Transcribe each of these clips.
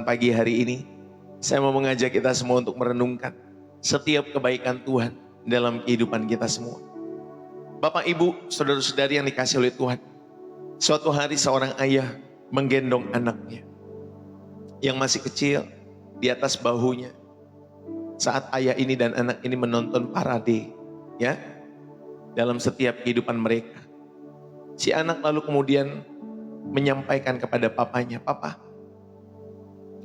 Pagi hari ini, saya mau mengajak kita semua untuk merenungkan setiap kebaikan Tuhan dalam kehidupan kita semua. Bapak, Ibu, saudara-saudari yang dikasih oleh Tuhan, suatu hari seorang ayah menggendong anaknya yang masih kecil di atas bahunya. Saat ayah ini dan anak ini menonton parade, ya, dalam setiap kehidupan mereka, si anak lalu kemudian menyampaikan kepada papanya, "Papa,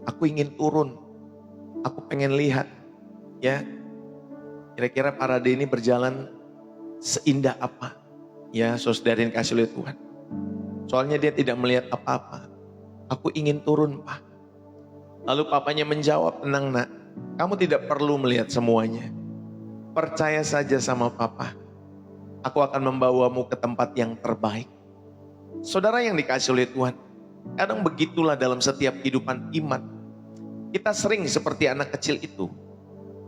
aku ingin turun, aku pengen lihat, ya, kira-kira parade ini berjalan seindah apa, ya, saudara yang kasih oleh Tuhan. Soalnya dia tidak melihat apa-apa. Aku ingin turun, Pak." Lalu papanya menjawab, "Tenang nak, kamu tidak perlu melihat semuanya. Percaya saja sama Papa. Aku akan membawamu ke tempat yang terbaik." Saudara yang dikasih oleh Tuhan, kadang begitulah dalam setiap kehidupan iman. Kita sering seperti anak kecil itu,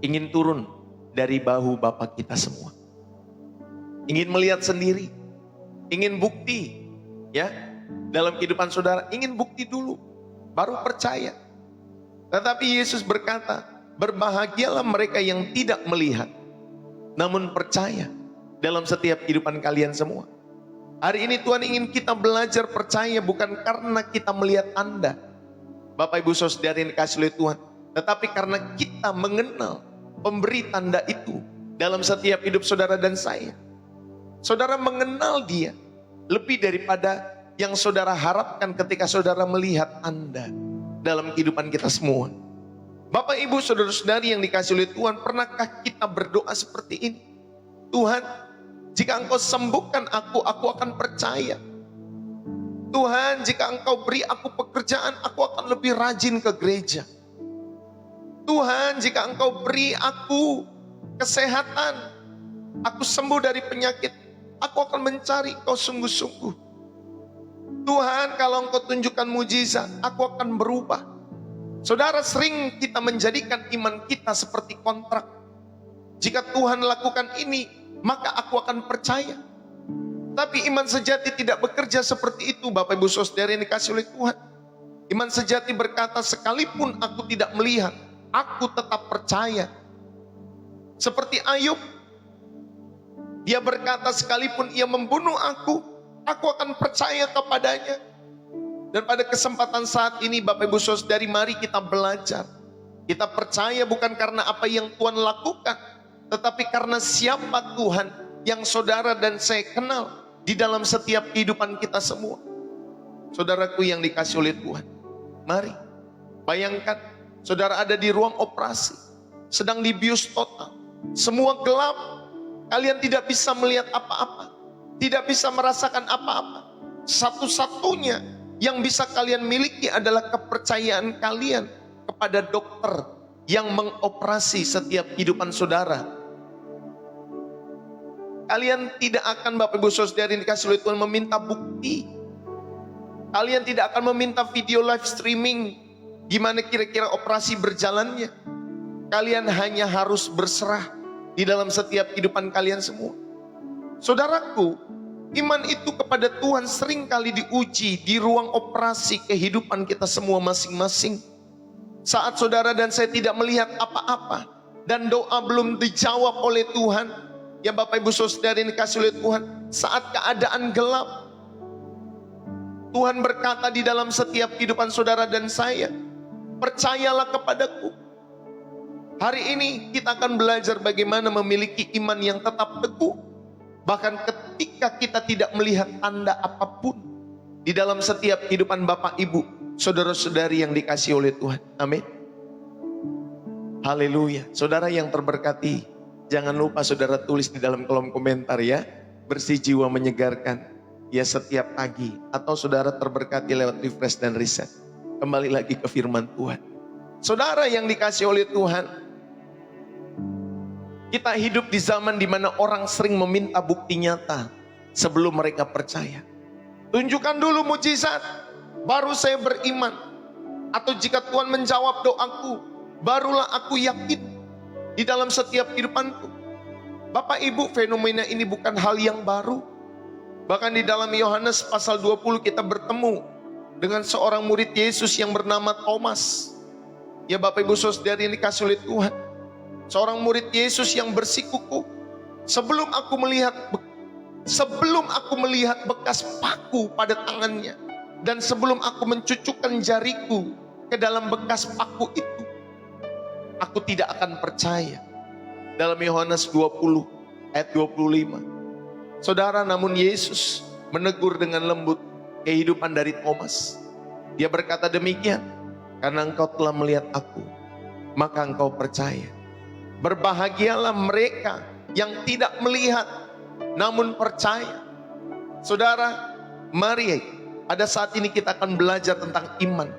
ingin turun dari bahu Bapa kita semua. Ingin melihat sendiri, ingin bukti, ya, dalam kehidupan saudara, ingin bukti dulu, baru percaya. Tetapi Yesus berkata, berbahagialah mereka yang tidak melihat, namun percaya dalam setiap kehidupan kalian semua. Hari ini Tuhan ingin kita belajar percaya bukan karena kita melihat Anda, Bapak Ibu Saudara yang dikasih oleh Tuhan, tetapi karena kita mengenal pemberi tanda itu dalam setiap hidup saudara dan saya. Saudara mengenal Dia lebih daripada yang saudara harapkan ketika saudara melihat Anda dalam kehidupan kita semua. Bapak Ibu Saudara-saudari yang dikasih oleh Tuhan, pernahkah kita berdoa seperti ini? Tuhan, jika Engkau sembuhkan aku akan percaya. Tuhan, jika Engkau beri aku pekerjaan, aku akan lebih rajin ke gereja. Tuhan, jika Engkau beri aku kesehatan, aku sembuh dari penyakit, aku akan mencari Engkau sungguh-sungguh. Tuhan, kalau Engkau tunjukkan mujizat, aku akan berubah. Saudara, sering kita menjadikan iman kita seperti kontrak. Jika Tuhan lakukan ini, maka aku akan percaya. Tapi iman sejati tidak bekerja seperti itu, Bapak Ibu Saudara yang dikasih oleh Tuhan. Iman sejati berkata, sekalipun aku tidak melihat, aku tetap percaya. Seperti Ayub, dia berkata, sekalipun ia membunuh aku akan percaya kepadanya. Dan pada kesempatan saat ini, Bapak Ibu Saudari, mari kita belajar. Kita percaya bukan karena apa yang Tuhan lakukan, tetapi karena siapa Tuhan yang saudara dan saya kenal di dalam setiap kehidupan kita semua. Saudaraku yang dikasih oleh Tuhan, mari bayangkan saudara ada di ruang operasi, sedang dibius total, semua gelap, kalian tidak bisa melihat apa-apa, tidak bisa merasakan apa-apa. Satu-satunya yang bisa kalian miliki adalah kepercayaan kalian kepada dokter yang mengoperasi setiap kehidupan saudara. Kalian tidak akan, Bapak Ibu Saudara yang dikasih oleh Tuhan, meminta bukti. Kalian tidak akan meminta video live streaming gimana kira-kira operasi berjalannya. Kalian hanya harus berserah di dalam setiap kehidupan kalian semua. Saudaraku, iman itu kepada Tuhan sering kali diuji di ruang operasi kehidupan kita semua masing-masing. Saat saudara dan saya tidak melihat apa-apa dan doa belum dijawab oleh Tuhan, ya Bapak Ibu Saudara yang dikasih oleh Tuhan, saat keadaan gelap, Tuhan berkata di dalam setiap kehidupan saudara dan saya, percayalah kepadaku. Hari ini kita akan belajar bagaimana memiliki iman yang tetap teguh, bahkan ketika kita tidak melihat tanda apapun di dalam setiap kehidupan Bapak Ibu, saudara-saudari yang dikasih oleh Tuhan. Amin. Haleluya. Saudara yang terberkati, jangan lupa saudara tulis di dalam kolom komentar, ya, bersih jiwa menyegarkan, ya, setiap pagi. Atau saudara terberkati lewat refresh dan reset. Kembali lagi ke firman Tuhan. Saudara yang dikasih oleh Tuhan, kita hidup di zaman di mana orang sering meminta bukti nyata sebelum mereka percaya. Tunjukkan dulu mujizat, baru saya beriman. Atau jika Tuhan menjawab doaku, barulah aku yakin di dalam setiap kehidupanku. Bapak Ibu, fenomena ini bukan hal yang baru. Bahkan di dalam Yohanes pasal 20 kita bertemu dengan seorang murid Yesus yang bernama Thomas. Ya Bapak Ibu Saudari yang dikasih oleh Tuhan, seorang murid Yesus yang bersikukuh, sebelum aku melihat bekas paku pada tangannya, dan sebelum aku mencucukkan jariku ke dalam bekas paku itu, aku tidak akan percaya. Dalam Yohanes 20 ayat 25. Saudara, namun Yesus menegur dengan lembut kehidupan dari Thomas. Dia berkata demikian, karena engkau telah melihat aku, maka engkau percaya. Berbahagialah mereka yang tidak melihat, namun percaya. Saudara, mari pada saat ini kita akan belajar tentang iman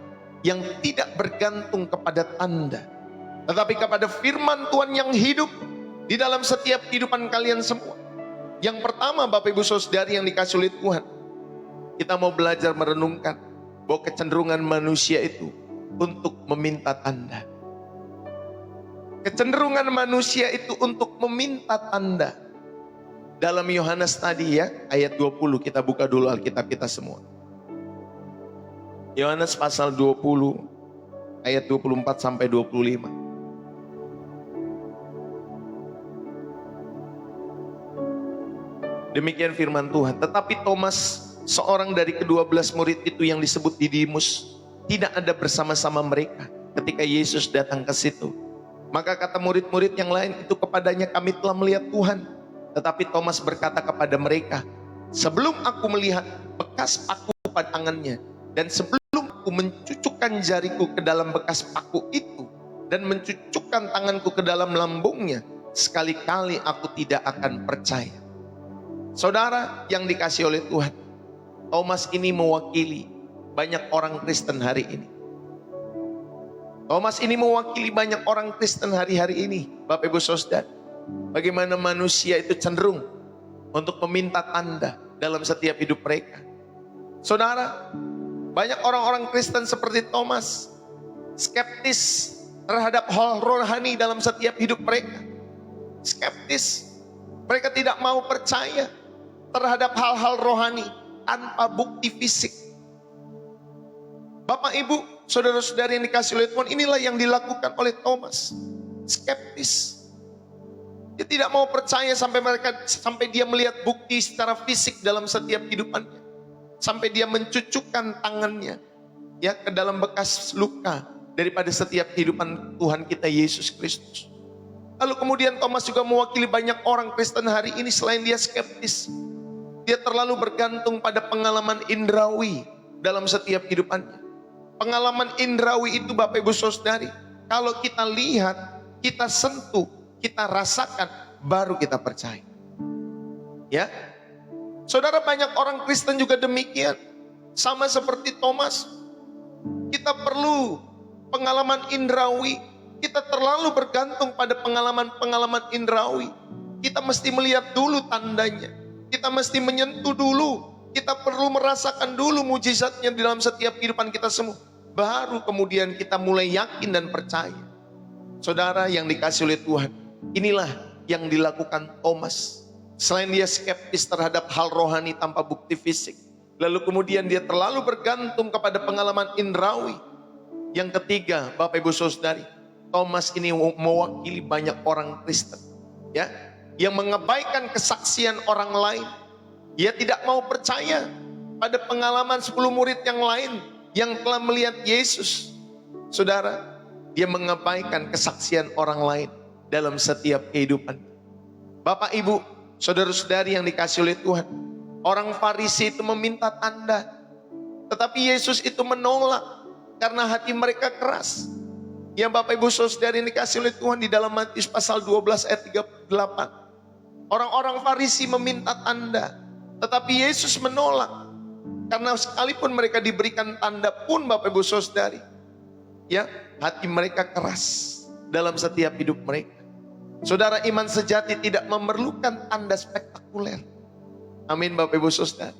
yang tidak bergantung kepada tanda, tetapi kepada firman Tuhan yang hidup di dalam setiap kehidupan kalian semua. Yang pertama, Bapak Ibu Saudari yang dikasih oleh Tuhan, kita mau belajar merenungkan bahwa kecenderungan manusia itu untuk meminta tanda. Kecenderungan manusia itu untuk meminta tanda. Dalam Yohanes tadi ya, ayat 20, kita buka dulu Alkitab kita semua. Yohanes pasal 20, ayat 24 sampai 25. Demikian firman Tuhan. Tetapi Thomas, seorang dari ke-12 murid itu yang disebut Didimus, tidak ada bersama-sama mereka ketika Yesus datang ke situ. Maka kata murid-murid yang lain itu kepadanya, kami telah melihat Tuhan. Tetapi Thomas berkata kepada mereka, sebelum aku melihat bekas paku pada tangannya, dan sebelum aku mencucukkan jariku ke dalam bekas paku itu, dan mencucukkan tanganku ke dalam lambungnya, sekali-kali aku tidak akan percaya. Saudara yang dikasih oleh Tuhan, Thomas ini mewakili banyak orang Kristen hari ini. Thomas ini mewakili banyak orang Kristen hari-hari ini. Bapak Ibu Saudara, bagaimana manusia itu cenderung untuk meminta tanda dalam setiap hidup mereka. Saudara, banyak orang-orang Kristen seperti Thomas, skeptis terhadap hal rohani dalam setiap hidup mereka. Skeptis, mereka tidak mau percaya terhadap hal-hal rohani tanpa bukti fisik. Bapak Ibu, saudara-saudari yang dikasih oleh Tuhan, inilah yang dilakukan oleh Thomas. Skeptis. Dia tidak mau percaya sampai dia melihat bukti secara fisik dalam setiap kehidupannya. Sampai dia mencucukkan tangannya ya ke dalam bekas luka daripada setiap kehidupan Tuhan kita Yesus Kristus. Lalu kemudian Thomas juga mewakili banyak orang Kristen hari ini. Selain dia skeptis, dia terlalu bergantung pada pengalaman indrawi dalam setiap kehidupannya. Pengalaman indrawi itu Bapak Ibu Saudari, kalau kita lihat, kita sentuh, kita rasakan, baru kita percaya. Ya, saudara, banyak orang Kristen juga demikian. Sama seperti Thomas, kita perlu pengalaman indrawi. Kita terlalu bergantung pada pengalaman-pengalaman indrawi. Kita mesti melihat dulu tandanya. Kita mesti menyentuh dulu. Kita perlu merasakan dulu mujizatnya di dalam setiap kehidupan kita semua. Baru kemudian kita mulai yakin dan percaya. Saudara yang dikasih oleh Tuhan, inilah yang dilakukan Thomas. Selain dia skeptis terhadap hal rohani tanpa bukti fisik, lalu kemudian dia terlalu bergantung kepada pengalaman indrawi. Yang ketiga, Bapak Ibu Saudari, Thomas ini mewakili banyak orang Kristen, ya, yang mengabaikan kesaksian orang lain. Dia tidak mau percaya pada pengalaman 10 murid yang lain yang telah melihat Yesus. Saudara, dia mengabaikan kesaksian orang lain dalam setiap kehidupan. Bapak Ibu, saudara-saudari yang dikasih oleh Tuhan, orang Farisi itu meminta tanda, tetapi Yesus itu menolak karena hati mereka keras. Yang Bapak Ibu saudari yang dikasih oleh Tuhan, di dalam Matius pasal 12 ayat 38, orang-orang Farisi meminta tanda, tetapi Yesus menolak. Karena sekalipun mereka diberikan tanda pun Bapak Ibu saudari, ya, hati mereka keras dalam setiap hidup mereka. Saudara, iman sejati tidak memerlukan tanda spektakuler. Amin Bapak Ibu saudari.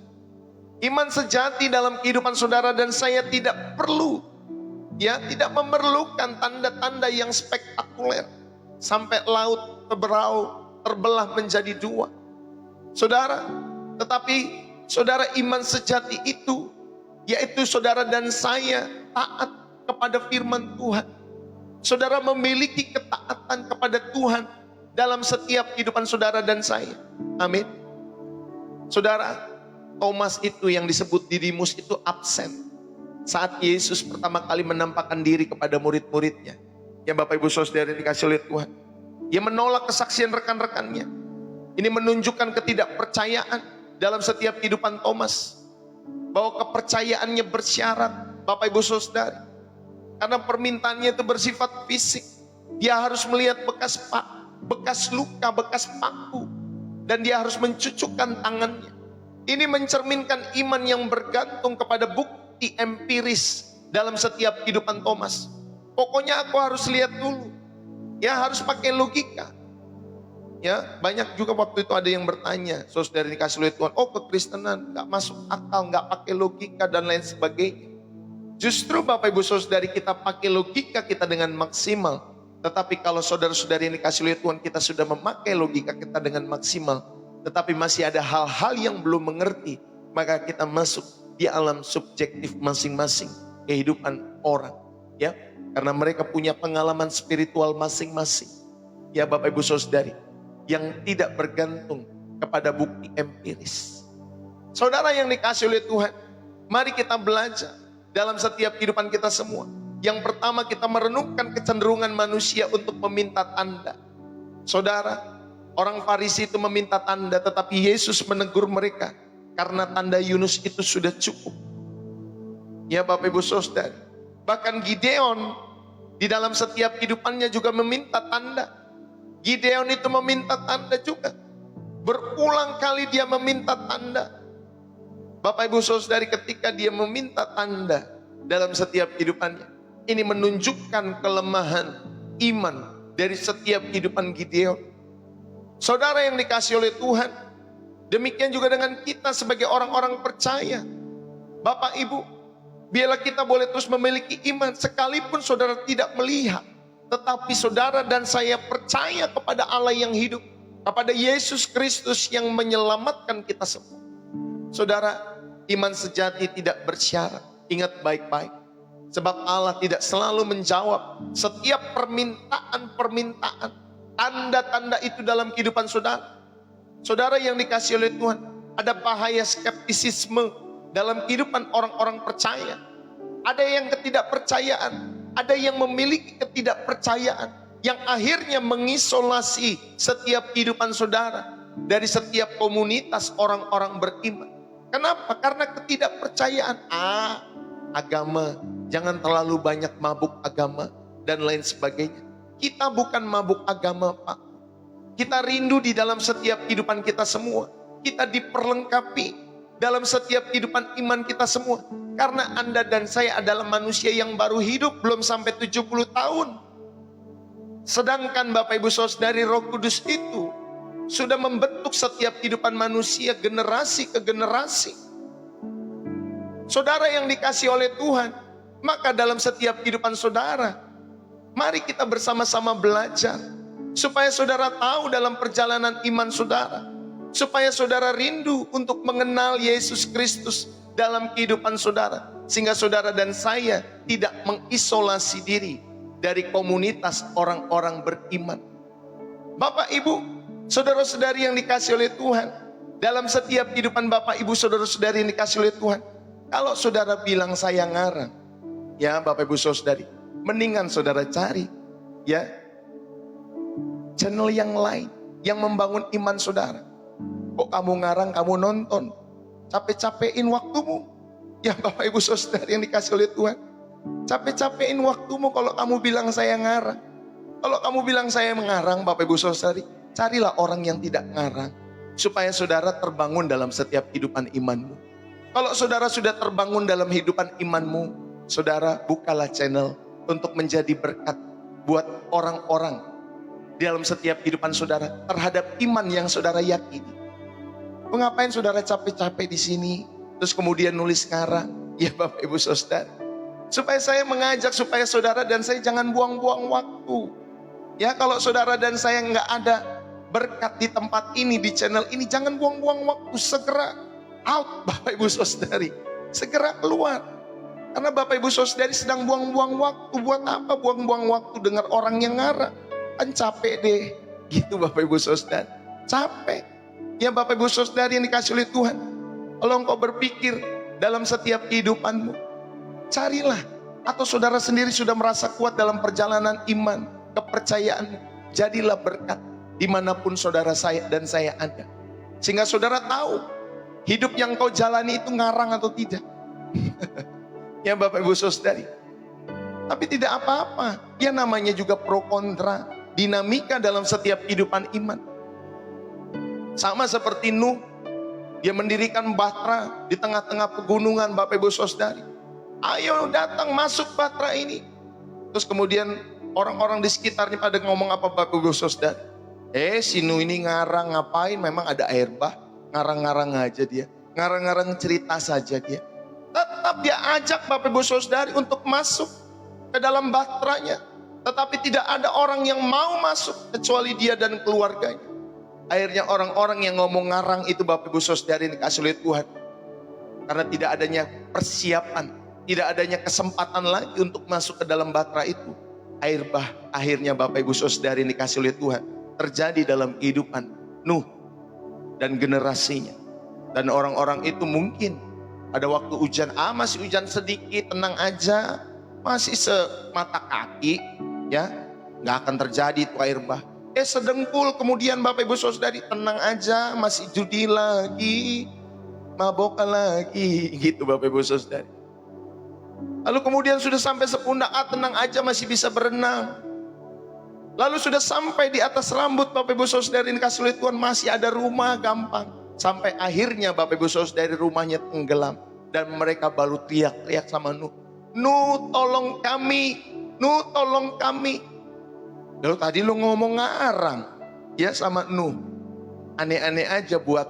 Iman sejati dalam kehidupan saudara dan saya tidak perlu, ya, tidak memerlukan tanda-tanda yang spektakuler sampai laut terbelah menjadi dua. Saudara, tetapi saudara, iman sejati itu yaitu saudara dan saya taat kepada firman Tuhan. Saudara memiliki ketaatan kepada Tuhan dalam setiap kehidupan saudara dan saya. Amin. Saudara, Thomas itu yang disebut Didimus itu absen saat Yesus pertama kali menampakkan diri kepada murid-muridnya. Ya Bapak Ibu Saudara dikasih oleh Tuhan. Dia menolak kesaksian rekan-rekannya. Ini menunjukkan ketidakpercayaan dalam setiap kehidupan Thomas. Bahwa kepercayaannya bersyarat, Bapak Ibu Saudara. Karena permintaannya itu bersifat fisik. Dia harus melihat bekas luka, bekas paku. Dan dia harus mencucukkan tangannya. Ini mencerminkan iman yang bergantung kepada bukti empiris dalam setiap kehidupan Thomas. Pokoknya aku harus lihat dulu. Ya harus pakai logika. Ya banyak juga waktu itu ada yang bertanya, saudara dikasih oleh Tuhan, oh kekristenan gak masuk akal, gak pakai logika dan lain sebagainya. Justru Bapak Ibu Saudari kita pakai logika kita dengan maksimal. Tetapi kalau saudara-saudari yang dikasih oleh Tuhan kita sudah memakai logika kita dengan maksimal, tetapi masih ada hal-hal yang belum mengerti, maka kita masuk di alam subjektif masing-masing kehidupan orang. Ya, karena mereka punya pengalaman spiritual masing-masing. Ya Bapak Ibu Saudari, yang tidak bergantung kepada bukti empiris. Saudara yang dikasih oleh Tuhan, mari kita belajar dalam setiap kehidupan kita semua. Yang pertama kita merenungkan kecenderungan manusia untuk meminta tanda. Saudara, orang Farisi itu meminta tanda, tetapi Yesus menegur mereka karena tanda Yunus itu sudah cukup. Ya Bapak Ibu Saudara, bahkan Gideon di dalam setiap kehidupannya juga meminta tanda. Gideon itu meminta tanda juga. Berulang kali dia meminta tanda. Bapak Ibu Saudari ketika dia meminta tanda dalam setiap kehidupannya, ini menunjukkan kelemahan iman dari setiap kehidupan Gideon. Saudara yang dikasih oleh Tuhan, demikian juga dengan kita sebagai orang-orang percaya. Bapak Ibu, biarlah kita boleh terus memiliki iman sekalipun saudara tidak melihat, tetapi saudara dan saya percaya kepada Allah yang hidup, kepada Yesus Kristus yang menyelamatkan kita semua. Saudara, iman sejati tidak bersyarat. Ingat baik-baik. Sebab Allah tidak selalu menjawab setiap permintaan-permintaan. Tanda-tanda itu dalam kehidupan saudara. Saudara yang dikasih oleh Tuhan, ada bahaya skeptisisme dalam kehidupan orang-orang percaya. Ada yang ketidakpercayaan, ada yang memiliki ketidakpercayaan yang akhirnya mengisolasi setiap kehidupan saudara dari setiap komunitas orang-orang beriman. Kenapa? Karena ketidakpercayaan. Agama, jangan terlalu banyak mabuk agama dan lain sebagainya. Kita bukan mabuk agama, Pak. Kita rindu di dalam setiap kehidupan kita semua. Kita diperlengkapi dalam setiap kehidupan iman kita semua. Karena Anda dan saya adalah manusia yang baru hidup, belum sampai 70 tahun. Sedangkan Bapak Ibu Saudari, Roh Kudus itu sudah membentuk setiap kehidupan manusia generasi ke generasi. Saudara yang dikasih oleh Tuhan, maka dalam setiap kehidupan saudara, mari kita bersama-sama belajar. Supaya saudara tahu dalam perjalanan iman saudara. Supaya saudara rindu untuk mengenal Yesus Kristus dalam kehidupan saudara. Sehingga saudara dan saya tidak mengisolasi diri dari komunitas orang-orang beriman. Bapak Ibu, saudara-saudari yang dikasih oleh Tuhan, dalam setiap kehidupan Bapak Ibu saudara-saudari yang dikasih oleh Tuhan, kalau saudara bilang saya ngarang, ya Bapak Ibu saudari, mendingan saudara cari ya channel yang lain yang membangun iman saudara. Kok kamu ngarang, kamu nonton, capek-capekin waktumu. Ya Bapak Ibu saudari yang dikasih oleh Tuhan, capek-capekin waktumu kalau kamu bilang saya ngarang. Kalau kamu bilang saya mengarang, Bapak Ibu saudari, carilah orang yang tidak ngarang, supaya saudara terbangun dalam setiap kehidupan imanmu. Kalau saudara sudah terbangun dalam kehidupan imanmu, saudara bukalah channel untuk menjadi berkat buat orang-orang di dalam setiap kehidupan saudara terhadap iman yang saudara yakini. Mengapain saudara capek-capek di sini, terus kemudian nulis ngarang? Ya Bapak Ibu saudara, supaya saya mengajak supaya saudara dan saya jangan buang-buang waktu. Ya kalau saudara dan saya nggak ada berkat di tempat ini, di channel ini, jangan buang-buang waktu, segera out Bapak Ibu saudari, segera keluar. Karena Bapak Ibu Saudari sedang buang-buang waktu. Buat apa buang-buang waktu dengar orang yang ngarang? Kan capek deh. Gitu Bapak Ibu Saudari. Capek. Ya Bapak Ibu Saudari yang dikasih oleh Tuhan. Kalau engkau berpikir dalam setiap kehidupanmu, carilah. Atau saudara sendiri sudah merasa kuat dalam perjalanan iman, kepercayaanmu. Jadilah berkat dimanapun saudara saya dan saya ada. Sehingga saudara tahu hidup yang kau jalani itu ngarang atau tidak. Ya Bapak Ibu Saudari. Tapi tidak apa-apa. Ya namanya juga pro kontra. Dinamika dalam setiap kehidupan iman. Sama seperti Nuh. Dia mendirikan bahtera di tengah-tengah pegunungan Bapak Ibu Saudari. Ayo datang masuk bahtera ini. Terus kemudian orang-orang di sekitarnya pada ngomong apa Bapak Ibu Saudari? Si Nuh ini ngarang ngapain? Memang ada air bah. Ngarang-ngarang aja dia. Ngarang-ngarang cerita saja dia. Tetap dia ajak Bapak Ibu Saudari untuk masuk ke dalam bahteranya. Tetapi tidak ada orang yang mau masuk kecuali dia dan keluarganya. Akhirnya orang-orang yang ngomong ngarang itu Bapak Ibu Saudari dikasih oleh Tuhan. Karena tidak adanya persiapan, tidak adanya kesempatan lagi untuk masuk ke dalam bahtera itu. Air bah akhirnya Bapak Ibu Saudari dikasih oleh Tuhan. Terjadi dalam kehidupan Nuh dan generasinya. Dan orang-orang itu mungkin pada waktu hujan, masih hujan sedikit, tenang aja, masih semata kaki, ya, nggak akan terjadi itu air bah. Sedengkul kemudian Bapak Ibu Saudari, tenang aja, masih judi lagi, mabokan lagi, gitu Bapak Ibu Saudari. Lalu kemudian sudah sampai sepundak, tenang aja, masih bisa berenang. Lalu sudah sampai di atas rambut Bapak Ibu Saudari dikasih oleh Tuhan, masih ada rumah, gampang. Sampai akhirnya Bapak Ibu Saudari rumahnya tenggelam. Dan mereka baru teriak-teriak sama Nuh. Nuh tolong kami, Nuh tolong kami. Lalu tadi lu ngomong ngarang. Ya sama Nuh. Aneh-aneh aja buat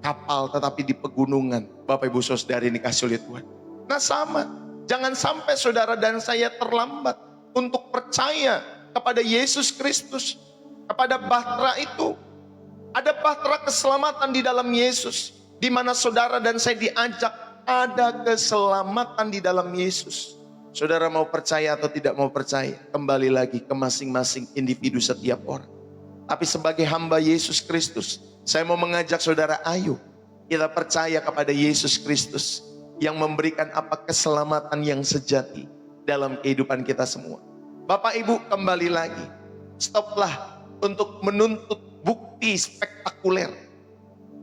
kapal tetapi di pegunungan. Bapak Ibu Saudari dikasih oleh Tuhan. Nah sama, jangan sampai saudara dan saya terlambat untuk percaya kepada Yesus Kristus. Kepada bahtera itu. Ada bahtera keselamatan di dalam Yesus. Di mana saudara dan saya diajak, ada keselamatan di dalam Yesus. Saudara mau percaya atau tidak mau percaya, kembali lagi ke masing-masing individu setiap orang. Tapi sebagai hamba Yesus Kristus, saya mau mengajak saudara, ayo kita percaya kepada Yesus Kristus yang memberikan apa keselamatan yang sejati dalam kehidupan kita semua. Bapak Ibu kembali lagi, stoplah untuk menuntut bukti spektakuler.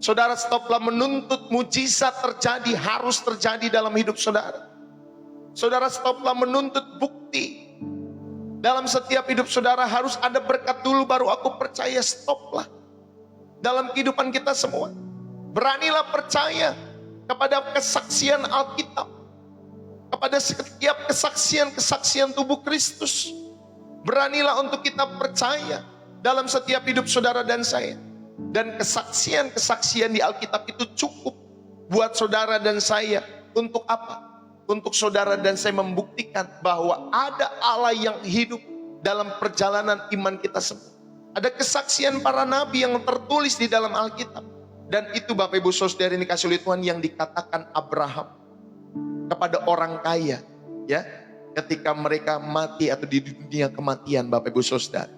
Saudara stoplah menuntut mujizat terjadi, harus terjadi dalam hidup saudara. Saudara stoplah menuntut bukti. Dalam setiap hidup saudara harus ada berkat dulu baru aku percaya, stoplah. Dalam kehidupan kita semua. Beranilah percaya kepada kesaksian Alkitab. Kepada setiap kesaksian tubuh Kristus. Beranilah untuk kita percaya dalam setiap hidup saudara dan saya. Dan kesaksian-kesaksian di Alkitab itu cukup buat saudara dan saya. Untuk apa? Untuk saudara dan saya membuktikan bahwa ada Allah yang hidup dalam perjalanan iman kita semua. Ada kesaksian para nabi yang tertulis di dalam Alkitab. Dan itu Bapak Ibu Saudara ini dikasih oleh Tuhan yang dikatakan Abraham kepada orang kaya, ya, ketika mereka mati atau di dunia kematian. Bapak Ibu Saudara,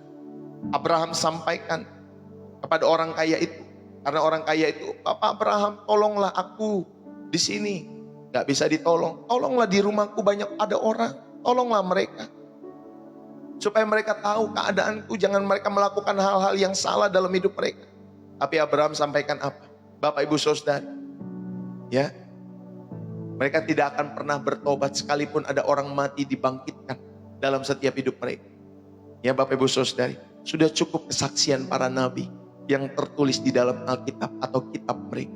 Abraham sampaikan kepada orang kaya itu, karena orang kaya itu, Bapak Abraham, tolonglah aku di sini, nggak bisa ditolong, tolonglah di rumahku banyak ada orang, tolonglah mereka, supaya mereka tahu keadaanku, jangan mereka melakukan hal-hal yang salah dalam hidup mereka. Tapi Abraham sampaikan apa? Bapak Ibu Saudara, ya, mereka tidak akan pernah bertobat sekalipun ada orang mati dibangkitkan dalam setiap hidup mereka. Ya Bapak Ibu Saudari, sudah cukup kesaksian para nabi yang tertulis di dalam Alkitab atau kitab mereka.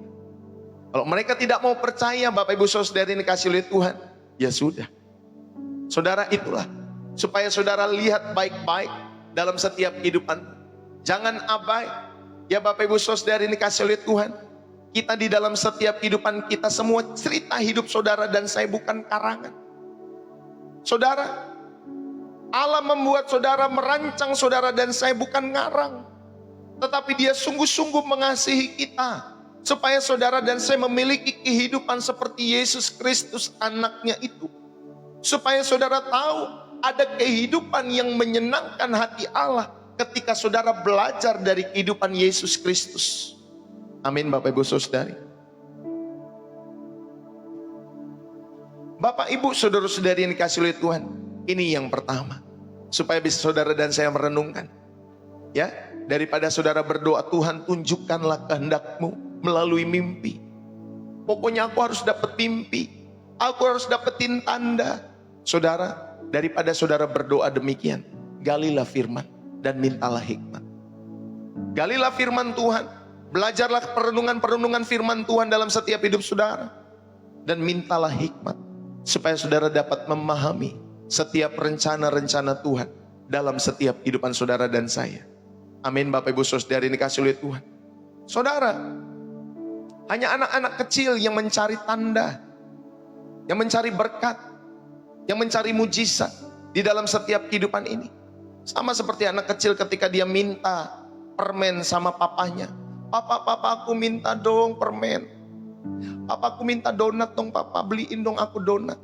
Kalau mereka tidak mau percaya, Bapak Ibu Saudari ini kasih oleh Tuhan, ya sudah. Saudara itulah, supaya saudara lihat baik-baik dalam setiap kehidupan. Jangan abai. Ya Bapak Ibu Saudari ini kasih oleh Tuhan, kita di dalam setiap kehidupan kita semua cerita hidup saudara dan saya bukan karangan. Saudara, Allah membuat saudara, merancang saudara dan saya bukan ngarang. Tetapi Dia sungguh-sungguh mengasihi kita, supaya saudara dan saya memiliki kehidupan seperti Yesus Kristus anaknya itu. Supaya saudara tahu ada kehidupan yang menyenangkan hati Allah ketika saudara belajar dari kehidupan Yesus Kristus. Amin Bapak Ibu Saudari. Bapak Ibu Saudara-saudari yang dikasih oleh Tuhan, ini yang pertama. Supaya bisa saudara dan saya merenungkan. Ya, daripada saudara berdoa, Tuhan tunjukkanlah kehendak-Mu melalui mimpi. Pokoknya aku harus dapat mimpi, aku harus dapetin tanda. Saudara, daripada saudara berdoa demikian, galilah firman dan mintalah hikmat. Galilah firman Tuhan, belajarlah perenungan-perenungan firman Tuhan dalam setiap hidup saudara. Dan mintalah hikmat, supaya saudara dapat memahami setiap rencana-rencana Tuhan dalam setiap kehidupan saudara dan saya. Amin Bapak Ibu Saudari yang dikasih oleh Tuhan. Saudara, hanya anak-anak kecil yang mencari tanda, yang mencari berkat, yang mencari mujizat di dalam setiap kehidupan ini. Sama seperti anak kecil ketika dia minta permen sama papanya. Papa aku minta dong permen. Papa aku minta donat dong papa, beliin dong aku donat.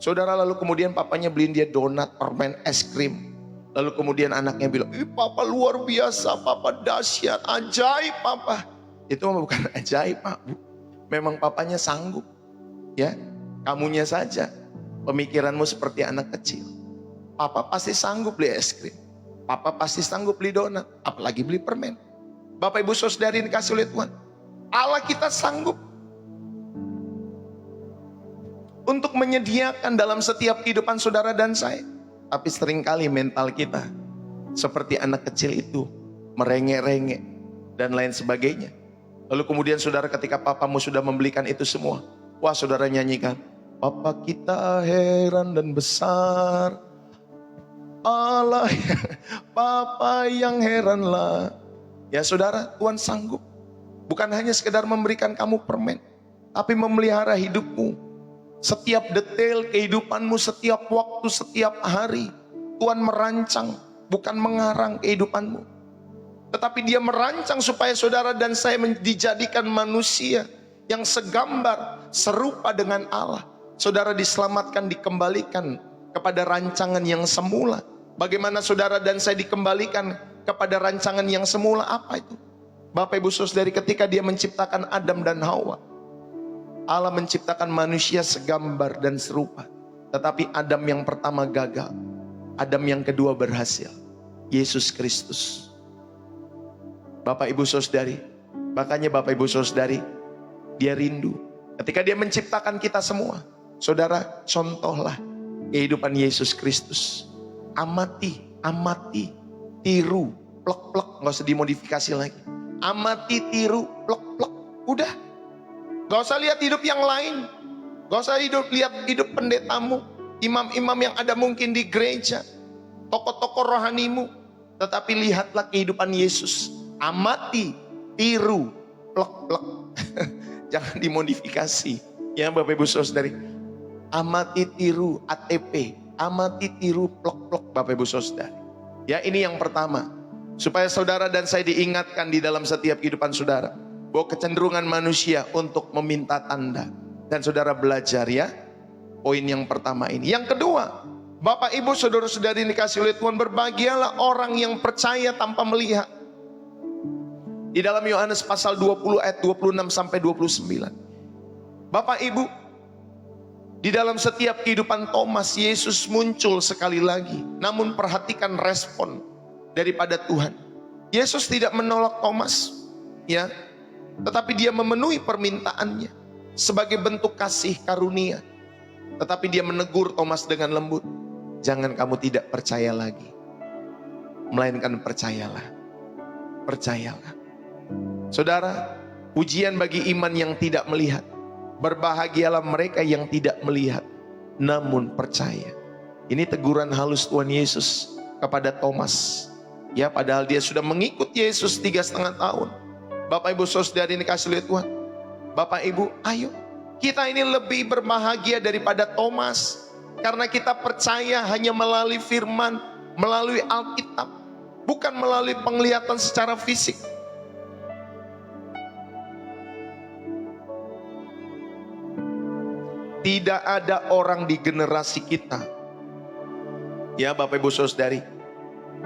Saudara, lalu kemudian papanya beliin dia donat, permen, es krim. Lalu kemudian anaknya bilang, ih papa luar biasa, papa dahsyat, ajaib papa. Itu bukan ajaib pak, Bu. Memang papanya sanggup. Ya, kamunya saja pemikiranmu seperti anak kecil. Papa pasti sanggup beli es krim, papa pasti sanggup beli donat, apalagi beli permen. Bapak Ibu Saudari yang dikasih oleh Tuhan, Allah kita sanggup untuk menyediakan dalam setiap kehidupan saudara dan saya. Tapi seringkali mental kita seperti anak kecil itu, merengek-rengek dan lain sebagainya. Lalu kemudian saudara, ketika papamu sudah membelikan itu semua, wah saudara nyanyikan, Papa kita heran dan besar, Allah Papa yang heranlah. Ya saudara, Tuhan sanggup bukan hanya sekedar memberikan kamu permen, tapi memelihara hidupmu. Setiap detail kehidupanmu, setiap waktu, setiap hari, Tuhan merancang, bukan mengarang kehidupanmu. Tetapi Dia merancang supaya saudara dan saya dijadikan manusia yang segambar, serupa dengan Allah. Saudara diselamatkan, dikembalikan kepada rancangan yang semula. Bagaimana saudara dan saya dikembalikan kepada rancangan yang semula? Apa itu? Bapak Ibu Saudari, ketika Dia menciptakan Adam dan Hawa, Allah menciptakan manusia segambar dan serupa. Tetapi Adam yang pertama gagal, Adam yang kedua berhasil, Yesus Kristus. Bapak Ibu Saudari, makanya Bapak Ibu Saudari, Dia rindu ketika Dia menciptakan kita semua. Saudara, contohlah kehidupan Yesus Kristus. Amati, tiru, plek-plek, gak usah dimodifikasi lagi. Amati, tiru, plek-plek, udah. Gak usah lihat hidup yang lain. Gak usah lihat hidup pendetamu, imam-imam yang ada mungkin di gereja, tokoh-tokoh rohanimu. Tetapi lihatlah kehidupan Yesus. Amati, tiru, plek-plek. Jangan dimodifikasi. Ya Bapak Ibu Saudari. Amati, tiru, ATP. Amati, tiru, plek-plek Bapak Ibu Saudari. Ya, ini yang pertama. Supaya saudara dan saya diingatkan di dalam setiap kehidupan saudara, bahwa kecenderungan manusia untuk meminta tanda. Dan saudara belajar ya, poin yang pertama ini. Yang kedua, Bapak Ibu Saudara-saudari yang dikasih oleh Tuhan, berbahagialah orang yang percaya tanpa melihat. Di dalam Yohanes pasal 20 ayat 26 sampai 29. Bapak Ibu, di dalam setiap kehidupan Thomas, Yesus muncul sekali lagi. Namun perhatikan respon daripada Tuhan. Yesus tidak menolak Thomas, ya, tetapi Dia memenuhi permintaannya sebagai bentuk kasih karunia. Tetapi Dia menegur Thomas dengan lembut. Jangan kamu tidak percaya lagi, melainkan percayalah. Percayalah. Saudara, ujian bagi iman yang tidak melihat. Berbahagialah mereka yang tidak melihat, namun percaya. Ini teguran halus Tuhan Yesus kepada Thomas. Ya, padahal dia sudah mengikut Yesus 3,5 tahun. Bapak Ibu Saudari ini kasih oleh Tuhan. Bapak Ibu, ayo kita ini lebih berbahagia daripada Thomas, karena kita percaya hanya melalui firman, melalui Alkitab, bukan melalui penglihatan secara fisik. tidak ada orang di generasi kita, ya Bapak Ibu Saudari,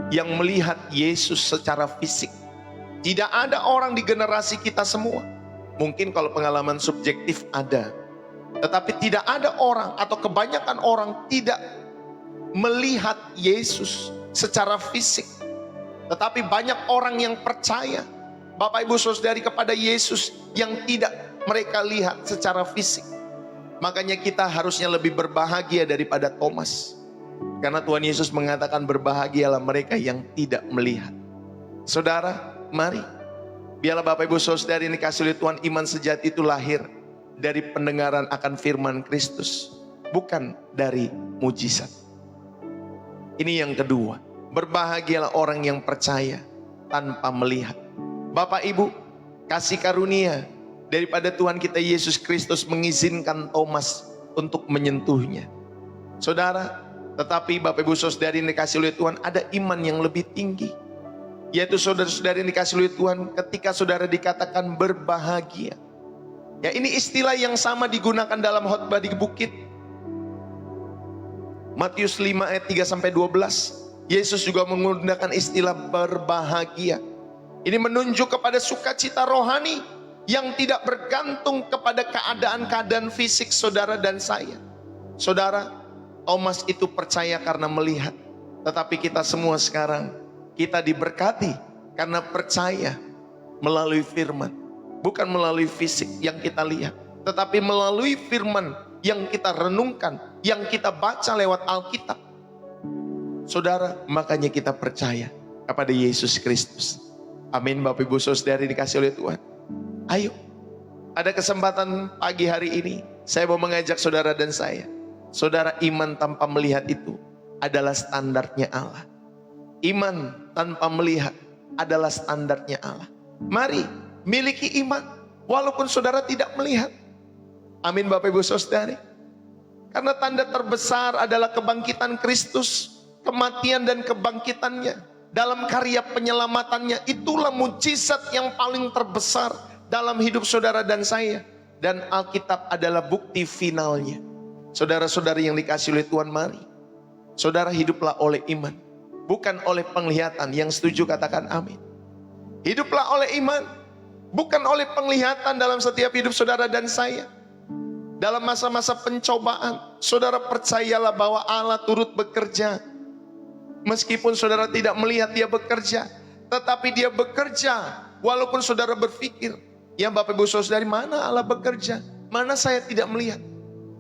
yang melihat Yesus secara fisik. Tidak ada orang di generasi kita semua. Mungkin kalau pengalaman subjektif ada, tetapi tidak ada orang atau kebanyakan orang tidak melihat Yesus secara fisik. Tetapi banyak orang yang percaya, Bapak Ibu Saudari, kepada Yesus yang tidak mereka lihat secara fisik. Makanya kita harusnya lebih berbahagia daripada Thomas. Karena Tuhan Yesus mengatakan berbahagialah mereka yang tidak melihat. Saudara, mari. Biarlah Bapak Ibu Saudari ini kasih oleh Tuhan, iman sejati itu lahir dari pendengaran akan firman Kristus, bukan dari mujizat. Ini yang kedua, berbahagialah orang yang percaya tanpa melihat. Bapak Ibu, kasih karunia daripada Tuhan kita Yesus Kristus mengizinkan Thomas untuk menyentuhnya. Saudara, tetapi Bapak Ibu Saudari yang dikasih oleh Tuhan, ada iman yang lebih tinggi, yaitu saudara-saudari yang dikasih oleh Tuhan, ketika saudara dikatakan berbahagia. Ya, ini istilah yang sama digunakan dalam khotbah di bukit. Matius 5 ayat 3-12. Yesus juga menggunakan istilah berbahagia. Ini menunjuk kepada sukacita rohani yang tidak bergantung kepada keadaan-keadaan fisik saudara dan saya. Saudara, Thomas itu percaya karena melihat. Tetapi kita semua sekarang, kita diberkati karena percaya melalui firman. Bukan melalui fisik yang kita lihat, tetapi melalui firman yang kita renungkan, yang kita baca lewat Alkitab. Saudara, makanya kita percaya kepada Yesus Kristus. Amin Bapak Ibu Saudari dikasih oleh Tuhan. Ayo, ada kesempatan pagi hari ini, saya mau mengajak saudara dan saya. Saudara, iman tanpa melihat itu adalah standarnya Allah. Iman tanpa melihat adalah standarnya Allah. Mari miliki iman walaupun saudara tidak melihat. Amin Bapak Ibu Saudari. Karena tanda terbesar adalah kebangkitan Kristus, kematian dan kebangkitannya dalam karya penyelamatannya. Itulah mujizat yang paling terbesar dalam hidup saudara dan saya. Dan Alkitab adalah bukti finalnya. Saudara-saudari yang dikasih oleh Tuhan, mari saudara hiduplah oleh iman, bukan oleh penglihatan. Yang setuju katakan amin. Hiduplah oleh iman, bukan oleh penglihatan dalam setiap hidup saudara dan saya. Dalam masa-masa pencobaan, saudara percayalah bahwa Allah turut bekerja. Meskipun saudara tidak melihat dia bekerja, tetapi dia bekerja walaupun saudara berpikir, ya Bapak Ibu Saudari, mana Allah bekerja? Mana saya tidak melihat?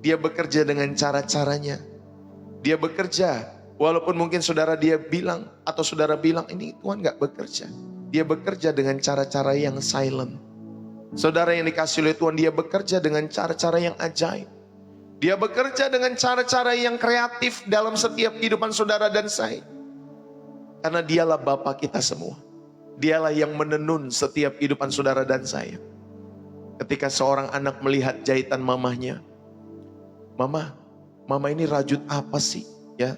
Dia bekerja dengan cara-caranya. Dia bekerja walaupun mungkin saudara dia bilang, atau saudara bilang ini Tuhan gak bekerja. Dia bekerja dengan cara-cara yang silent. Saudara yang dikasih oleh Tuhan, dia bekerja dengan cara-cara yang ajaib. Dia bekerja dengan cara-cara yang kreatif dalam setiap kehidupan saudara dan saya. Karena dialah Bapa kita semua. Dialah yang menenun setiap kehidupan saudara dan saya. Ketika seorang anak melihat jahitan mamahnya, Mama ini rajut apa sih? Ya,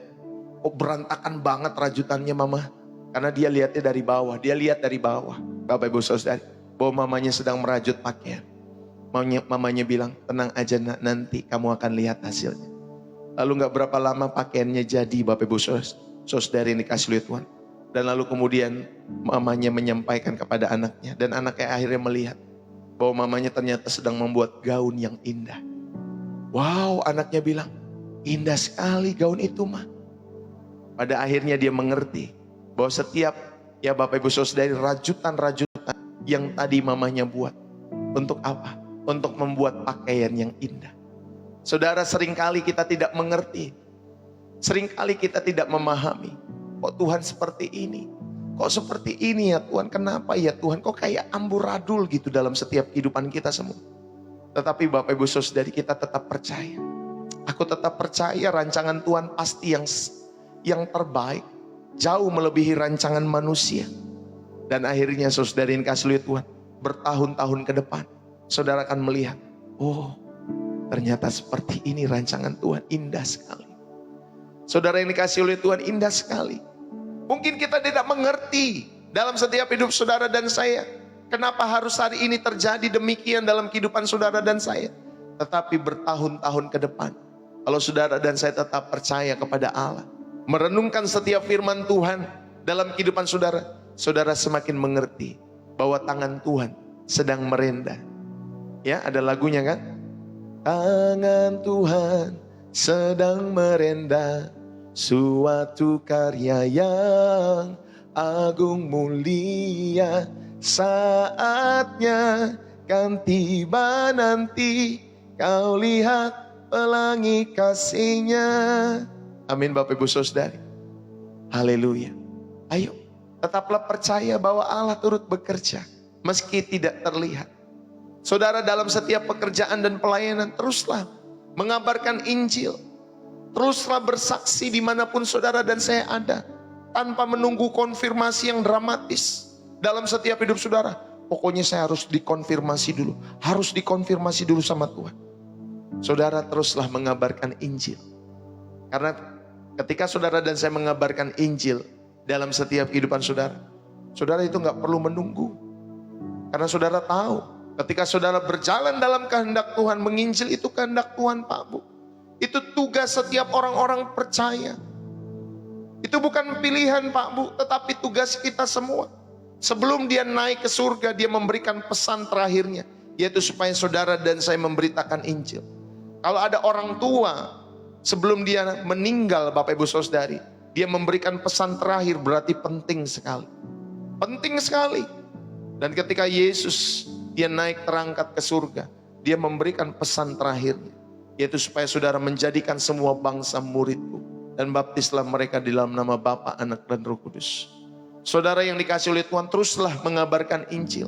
kok berantakan banget rajutannya Mama? Karena dia lihatnya dari bawah. Dia lihat dari bawah, Bapak Ibu Saudari, bahwa mamanya sedang merajut pakaian. Mamanya bilang, tenang aja nak, nanti kamu akan lihat hasilnya. Lalu gak berapa lama pakaiannya jadi, Bapak Ibu Saudari yang dikasih oleh Tuhan. Dan lalu kemudian mamanya menyampaikan kepada anaknya. Dan anaknya akhirnya melihat bahwa mamanya ternyata sedang membuat gaun yang indah. Wow, anaknya bilang, indah sekali gaun itu mah. Pada akhirnya dia mengerti bahwa setiap, ya Bapak Ibu Saudari, rajutan-rajutan yang tadi mamanya buat, untuk apa? Untuk membuat pakaian yang indah. Saudara, seringkali kita tidak mengerti. Seringkali kita tidak memahami. Kok Tuhan seperti ini? Kok seperti ini ya Tuhan? Kenapa ya Tuhan? Kok kayak amburadul gitu dalam setiap kehidupan kita semua. Tetapi Bapak Ibu Saudari, kita tetap percaya. Aku tetap percaya rancangan Tuhan pasti yang terbaik. Jauh melebihi rancangan manusia. Dan akhirnya saudari yang kasih oleh Tuhan, bertahun-tahun ke depan, saudara akan melihat, oh ternyata seperti ini rancangan Tuhan, indah sekali. Saudara yang dikasih oleh Tuhan, indah sekali. Mungkin kita tidak mengerti dalam setiap hidup saudara dan saya, kenapa harus hari ini terjadi demikian dalam kehidupan saudara dan saya. Tetapi bertahun-tahun ke depan, kalau saudara dan saya tetap percaya kepada Allah, merenungkan setiap firman Tuhan dalam kehidupan saudara, saudara semakin mengerti bahwa tangan Tuhan sedang merendah. Ya, ada lagunya kan? Tangan Tuhan sedang merendah, suatu karya yang agung mulia, saatnya kan tiba nanti, kau lihat pelangi kasih-Nya. Amin Bapak Ibu Saudari. Haleluya. Ayo, tetaplah percaya bahwa Allah turut bekerja meski tidak terlihat. Saudara, dalam setiap pekerjaan dan pelayanan teruslah mengabarkan Injil. Teruslah bersaksi dimanapun saudara dan saya ada, tanpa menunggu konfirmasi yang dramatis dalam setiap hidup saudara. Pokoknya saya harus dikonfirmasi dulu, harus dikonfirmasi dulu sama Tuhan. Saudara, teruslah mengabarkan Injil. Karena ketika saudara dan saya mengabarkan Injil dalam setiap kehidupan saudara, saudara itu gak perlu menunggu. Karena saudara tahu, ketika saudara berjalan dalam kehendak Tuhan, menginjil itu kehendak Tuhan Pak Bu. Itu tugas setiap orang-orang percaya. Itu bukan pilihan Pak Bu, tetapi tugas kita semua. Sebelum dia naik ke surga, dia memberikan pesan terakhirnya, yaitu supaya saudara dan saya memberitakan Injil. Kalau ada orang tua, sebelum dia meninggal Bapak Ibu Saudari, dia memberikan pesan terakhir, berarti penting sekali. Penting sekali. Dan ketika Yesus dia naik terangkat ke surga, dia memberikan pesan terakhirnya, yaitu supaya saudara menjadikan semua bangsa muridku dan baptislah mereka di dalam nama Bapa, Anak dan Roh Kudus. Saudara yang dikasihi oleh Tuhan, teruslah mengabarkan Injil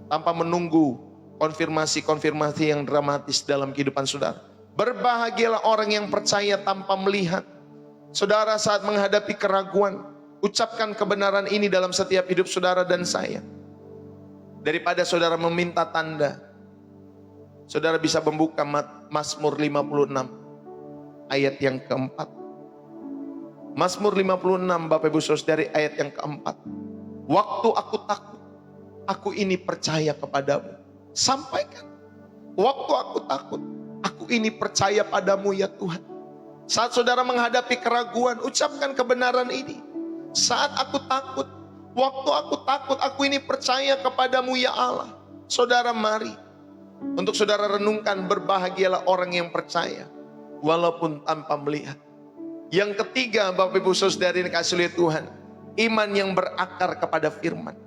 tanpa menunggu konfirmasi-konfirmasi yang dramatis dalam kehidupan saudara. Berbahagialah orang yang percaya tanpa melihat. Saudara, saat menghadapi keraguan, ucapkan kebenaran ini dalam setiap hidup saudara dan saya. Daripada saudara meminta tanda, saudara bisa membuka Mazmur 56 ayat yang keempat. Mazmur 56 Bapak Ibu Saudari ayat yang keempat. Waktu aku takut, aku ini percaya kepadamu. Sampaikan. Waktu aku takut, aku ini percaya padamu ya Tuhan. Saat saudara menghadapi keraguan, ucapkan kebenaran ini. Saat aku takut, waktu aku takut, aku ini percaya kepadamu ya Allah. Saudara, mari untuk saudara renungkan, berbahagialah orang yang percaya walaupun tanpa melihat. Yang ketiga Bapak Ibu Saudari yang dikasihi oleh Tuhan, iman yang berakar kepada firman.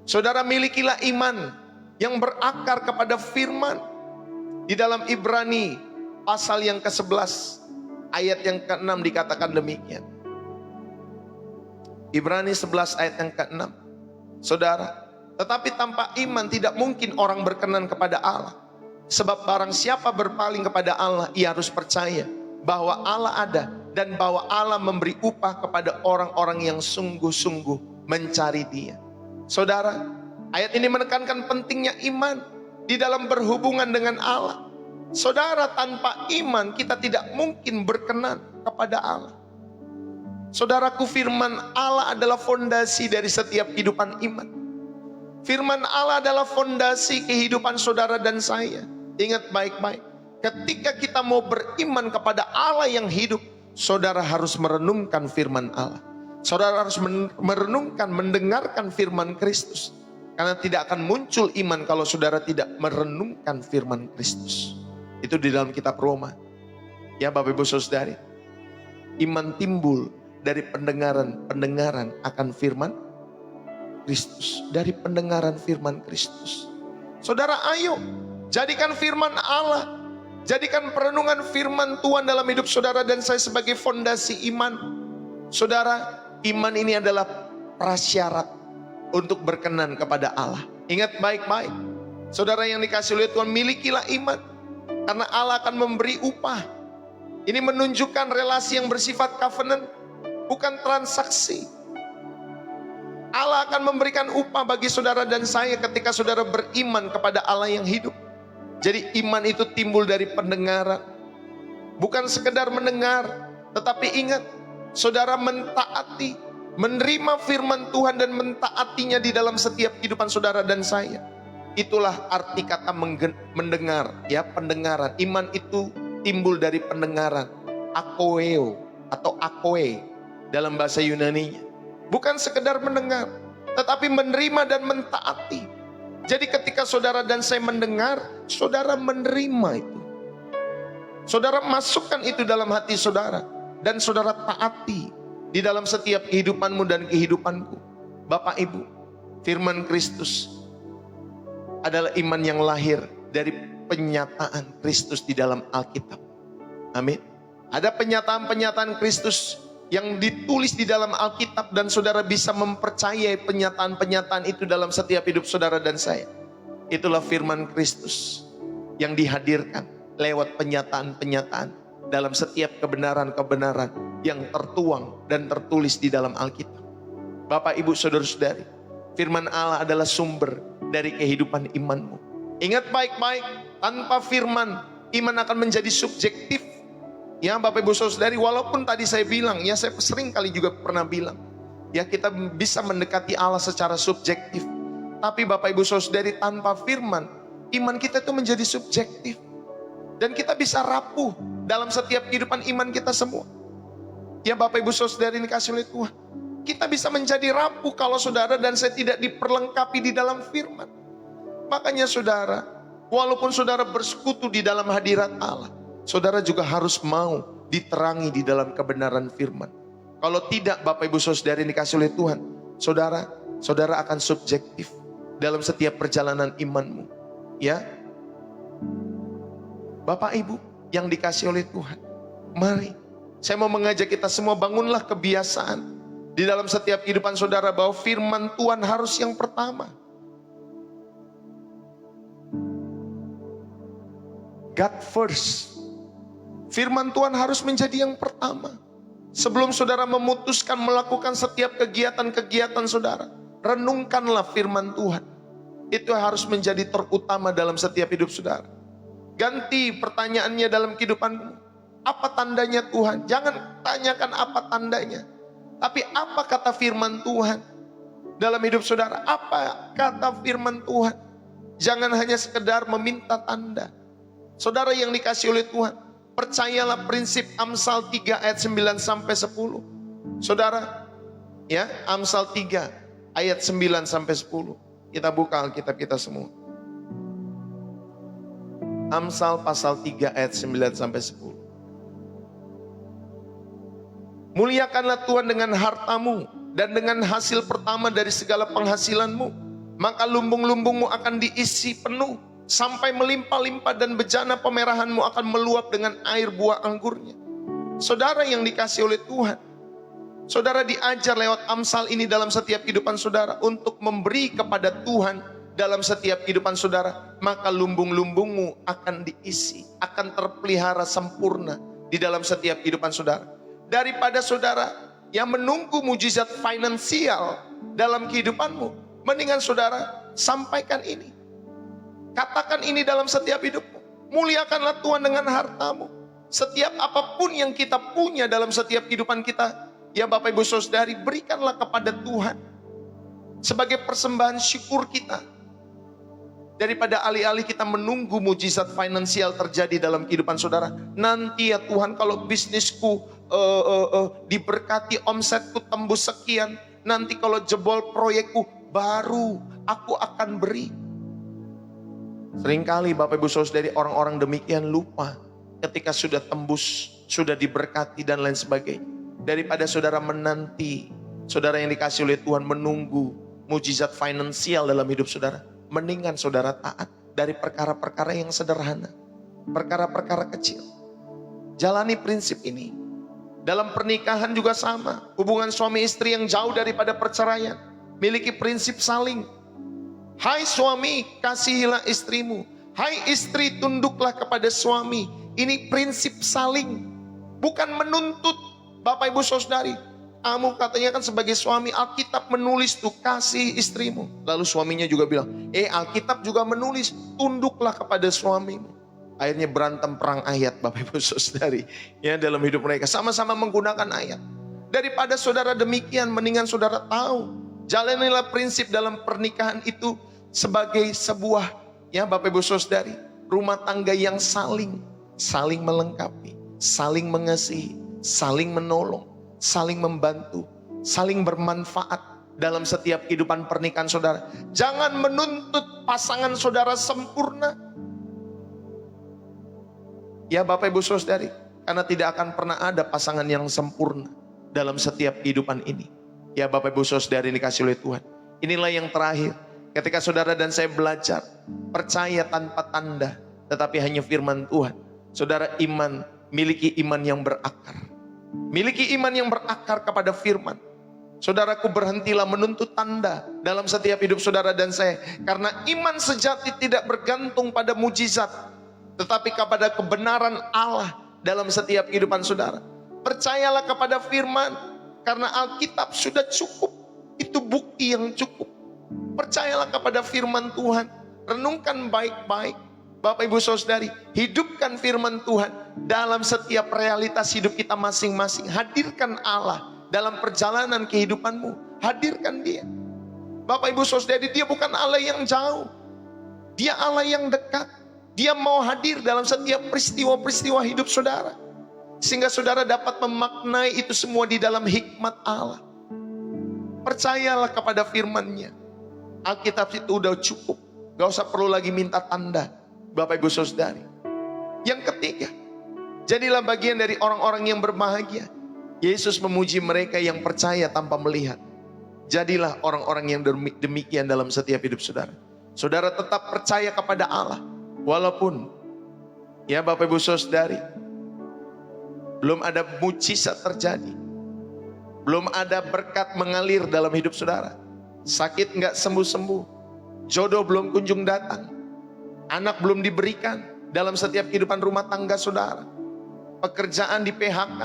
Saudara, milikilah iman yang berakar kepada firman. Di dalam Ibrani pasal yang ke-11 ayat yang ke-6 dikatakan demikian. Ibrani 11 ayat yang ke-6. Saudara, tetapi tanpa iman tidak mungkin orang berkenan kepada Allah. Sebab barang siapa berpaling kepada Allah, ia harus percaya bahwa Allah ada dan bahwa Allah memberi upah kepada orang-orang yang sungguh-sungguh mencari Dia. Saudara, ayat ini menekankan pentingnya iman di dalam berhubungan dengan Allah. Saudara, tanpa iman kita tidak mungkin berkenan kepada Allah. Saudaraku, firman Allah adalah fondasi dari setiap kehidupan iman. Firman Allah adalah fondasi kehidupan saudara dan saya. Ingat baik-baik, ketika kita mau beriman kepada Allah yang hidup, saudara harus merenungkan firman Allah. Saudara harus merenungkan, mendengarkan firman Kristus. Karena tidak akan muncul iman kalau saudara tidak merenungkan firman Kristus. Itu di dalam kitab Roma. Ya Bapak Ibu Saudari, iman timbul dari pendengaran akan firman Kristus. Dari pendengaran firman Kristus. Saudara, ayo jadikan firman Allah, jadikan perenungan firman Tuhan dalam hidup saudara dan saya sebagai fondasi iman. Saudara, iman ini adalah prasyarat untuk berkenan kepada Allah. Ingat baik-baik, saudara yang dikasihi oleh Tuhan, milikilah iman, karena Allah akan memberi upah. Ini menunjukkan relasi yang bersifat covenant, bukan transaksi. Allah akan memberikan upah bagi saudara dan saya ketika saudara beriman kepada Allah yang hidup. Jadi iman itu timbul dari pendengaran. Bukan sekedar mendengar, tetapi ingat, saudara mentaati, menerima firman Tuhan dan mentaatinya di dalam setiap kehidupan saudara dan saya. Itulah arti kata mendengar, ya, pendengaran. Iman itu timbul dari pendengaran. Akoeo atau akoe dalam bahasa Yunani-nya. Bukan sekedar mendengar, tetapi menerima dan mentaati. Jadi ketika saudara dan saya mendengar, saudara menerima itu. Saudara masukkan itu dalam hati saudara, dan saudara taati di dalam setiap kehidupanmu dan kehidupanku. Bapak Ibu, firman Kristus adalah iman yang lahir dari penyataan Kristus di dalam Alkitab. Amin. Ada penyataan-penyataan Kristus yang ditulis di dalam Alkitab, dan saudara bisa mempercayai penyataan-penyataan itu dalam setiap hidup saudara dan saya. Itulah firman Kristus yang dihadirkan lewat penyataan-penyataan dalam setiap kebenaran-kebenaran yang tertuang dan tertulis di dalam Alkitab. Bapak, Ibu, saudara-saudari, firman Allah adalah sumber dari kehidupan imanmu. Ingat baik-baik, tanpa firman, iman akan menjadi subjektif. Ya Bapak, Ibu, saudari, walaupun tadi saya bilang, ya saya sering kali juga pernah bilang, ya kita bisa mendekati Allah secara subjektif. Tapi Bapak, Ibu, saudari, tanpa firman, iman kita itu menjadi subjektif. Dan kita bisa rapuh dalam setiap kehidupan iman kita semua. Ya Bapak, Ibu, saudari, ini kasih oleh Tuhan. Kita bisa menjadi rapuh kalau saudara dan saya tidak diperlengkapi di dalam firman. Makanya saudara, walaupun saudara bersekutu di dalam hadirat Allah, saudara juga harus mau diterangi di dalam kebenaran firman. Kalau tidak, Bapak, Ibu, saudari, dikasih oleh Tuhan, saudara akan subjektif dalam setiap perjalanan imanmu. Ya, Bapak, Ibu yang dikasih oleh Tuhan, mari saya mau mengajak kita semua, bangunlah kebiasaan di dalam setiap kehidupan saudara bahwa firman Tuhan harus yang pertama. God first. Firman Tuhan harus menjadi yang pertama. Sebelum saudara memutuskan melakukan setiap kegiatan-kegiatan saudara, renungkanlah firman Tuhan. Itu harus menjadi terutama dalam setiap hidup saudara. Ganti pertanyaannya dalam kehidupanmu. Apa tandanya Tuhan? Jangan tanyakan apa tandanya, tapi apa kata firman Tuhan dalam hidup saudara? Apa kata firman Tuhan? Jangan hanya sekedar meminta tanda. Saudara yang dikasih oleh Tuhan, percayalah prinsip Amsal 3 ayat 9 sampai 10. Saudara, ya, Amsal 3 ayat 9 sampai 10. Kita buka Alkitab kita semua. Amsal pasal 3 ayat 9 sampai 10. Muliakanlah Tuhan dengan hartamu dan dengan hasil pertama dari segala penghasilanmu, maka lumbung-lumbungmu akan diisi penuh sampai melimpah-limpah, dan bejana pemerahanmu akan meluap dengan air buah anggurnya. Saudara yang dikasih oleh Tuhan, saudara diajar lewat Amsal ini dalam setiap kehidupan saudara untuk memberi kepada Tuhan dalam setiap kehidupan saudara, maka lumbung-lumbungmu akan diisi, akan terpelihara sempurna di dalam setiap kehidupan saudara. Daripada saudara yang menunggu mujizat finansial dalam kehidupanmu, mendingan saudara sampaikan ini. Katakan ini dalam setiap hidupmu. Muliakanlah Tuhan dengan hartamu. Setiap apapun yang kita punya dalam setiap kehidupan kita, ya Bapak, Ibu, saudari, berikanlah kepada Tuhan sebagai persembahan syukur kita. Daripada alih-alih kita menunggu mujizat finansial terjadi dalam kehidupan saudara. Nanti ya Tuhan, kalau bisnisku diberkati, omsetku tembus sekian, nanti kalau jebol proyekku, baru aku akan beri. Seringkali Bapak, Ibu, saudari, orang-orang demikian lupa ketika sudah tembus, sudah diberkati dan lain sebagainya. Daripada saudara menanti, saudara yang dikasih oleh Tuhan menunggu mujizat finansial dalam hidup saudara, mendingan saudara taat dari perkara-perkara yang sederhana, perkara-perkara kecil. Jalani prinsip ini. Dalam pernikahan juga sama. Hubungan suami istri yang jauh daripada perceraian, miliki prinsip saling. Hai suami, kasihilah istrimu. Hai istri, tunduklah kepada suami. Ini prinsip saling, bukan menuntut. Bapak, Ibu, saudari, kamu katanya kan sebagai suami, Alkitab menulis tuh kasih istrimu. Lalu suaminya juga bilang, Alkitab juga menulis tunduklah kepada suamimu. Akhirnya berantem perang ayat, Bapak, Ibu, saudari, ya, dalam hidup mereka sama-sama menggunakan ayat. Daripada saudara demikian, mendingan saudara tahu, jalanilah prinsip dalam pernikahan itu. sebagai sebuah, ya Bapak Ibu Saudari, rumah tangga yang saling melengkapi, saling mengasihi, saling menolong, saling membantu, saling bermanfaat dalam setiap kehidupan pernikahan saudara. Jangan menuntut pasangan saudara sempurna. Ya Bapak Ibu Saudari, karena tidak akan pernah ada pasangan yang sempurna dalam setiap kehidupan ini. Ya Bapak Ibu Saudari dikasih oleh Tuhan. Inilah yang terakhir. Ketika saudara dan saya belajar, percaya tanpa tanda, tetapi hanya firman Tuhan. Saudara miliki iman yang berakar. Miliki iman yang berakar kepada firman. Saudaraku, berhentilah menuntut tanda dalam setiap hidup saudara dan saya. Karena iman sejati tidak bergantung pada mujizat, tetapi kepada kebenaran Allah dalam setiap kehidupan saudara. Percayalah kepada firman, karena Alkitab sudah cukup. Itu bukti yang cukup. Percayalah kepada firman Tuhan. Renungkan baik-baik. Bapak Ibu Saudari, hidupkan firman Tuhan dalam setiap realitas hidup kita masing-masing. Hadirkan Allah dalam perjalanan kehidupanmu. Hadirkan Dia. Bapak Ibu Saudari, Dia bukan Allah yang jauh. Dia Allah yang dekat. Dia mau hadir dalam setiap peristiwa-peristiwa hidup saudara. Sehingga saudara dapat memaknai itu semua di dalam hikmat Allah. Percayalah kepada firman-Nya. Alkitab itu udah cukup. Gak usah perlu lagi minta tanda, Bapak Ibu Saudari. Yang ketiga, jadilah bagian dari orang-orang yang berbahagia. Yesus memuji mereka yang percaya tanpa melihat. Jadilah orang-orang yang demikian dalam setiap hidup saudara. Saudara tetap percaya kepada Allah. Walaupun, ya Bapak Ibu Saudari, belum ada mujizat terjadi. Belum ada berkat mengalir dalam hidup saudara. Sakit nggak sembuh-sembuh, jodoh belum kunjung datang, anak belum diberikan dalam setiap kehidupan rumah tangga saudara, pekerjaan di PHK.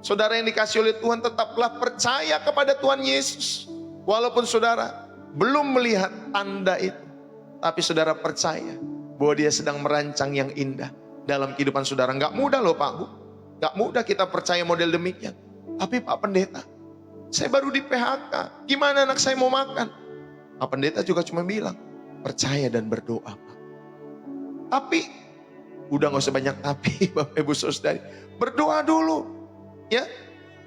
Saudara yang dikasih oleh Tuhan, tetaplah percaya kepada Tuhan Yesus. Walaupun saudara belum melihat tanda itu, tapi saudara percaya bahwa Dia sedang merancang yang indah dalam kehidupan saudara. Nggak mudah loh Pak Bu, nggak mudah kita percaya model demikian. Tapi Pak Pendeta, saya baru di PHK, gimana anak saya mau makan? Pak Pendeta juga cuma bilang, percaya dan berdoa Pak. Tapi, udah gak usah banyak tapi Bapak Ibu Saudari. Berdoa dulu, ya.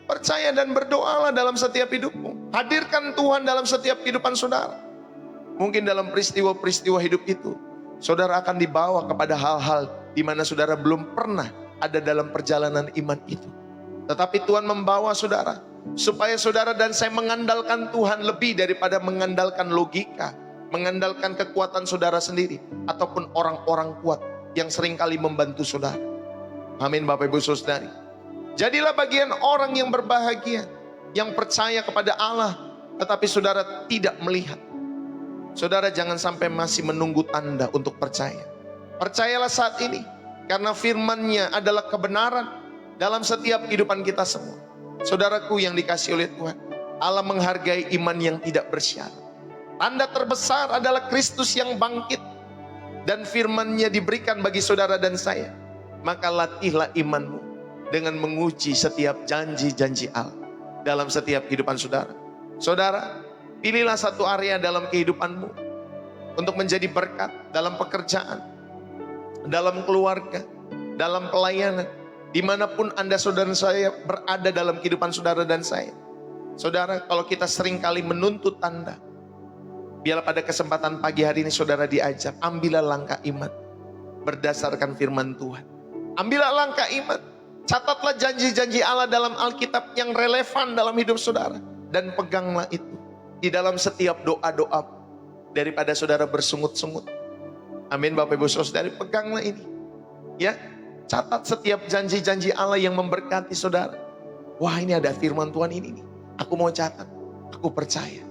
Percaya dan berdoalah dalam setiap hidupmu. Hadirkan Tuhan dalam setiap kehidupan saudara. Mungkin dalam peristiwa-peristiwa hidup itu, saudara akan dibawa kepada hal-hal di mana saudara belum pernah ada dalam perjalanan iman itu. Tetapi Tuhan membawa saudara, supaya saudara dan saya mengandalkan Tuhan lebih daripada mengandalkan logika, mengandalkan kekuatan saudara sendiri, ataupun orang-orang kuat yang seringkali membantu saudara. Amin Bapak Ibu Saudari. Jadilah bagian orang yang berbahagia, yang percaya kepada Allah, tetapi saudara tidak melihat. Saudara jangan sampai masih menunggu tanda untuk percaya. Percayalah saat ini, karena firman-Nya adalah kebenaran dalam setiap kehidupan kita semua. Saudaraku yang dikasih oleh Tuhan, Allah menghargai iman yang tidak bersyarat. Tanda terbesar adalah Kristus yang bangkit, dan firman-Nya diberikan bagi saudara dan saya. Maka latihlah imanmu dengan menguji setiap janji-janji Allah dalam setiap kehidupan saudara. Saudara, pilihlah satu area dalam kehidupanmu untuk menjadi berkat dalam pekerjaan, dalam keluarga, dalam pelayanan. Dimanapun Anda saudara saya berada dalam kehidupan saudara dan saya. Saudara, kalau kita sering kali menuntut tanda, biarlah pada kesempatan pagi hari ini saudara diajak, ambillah langkah iman berdasarkan firman Tuhan. Ambillah langkah iman, catatlah janji-janji Allah dalam Alkitab yang relevan dalam hidup saudara, dan peganglah itu di dalam setiap doa-doa daripada saudara bersungut-sungut. Amin Bapak Ibu Saudari, peganglah ini, ya. Catat setiap janji-janji Allah yang memberkati saudara. Wah, ini ada firman Tuhan ini nih. Aku mau catat, aku percaya.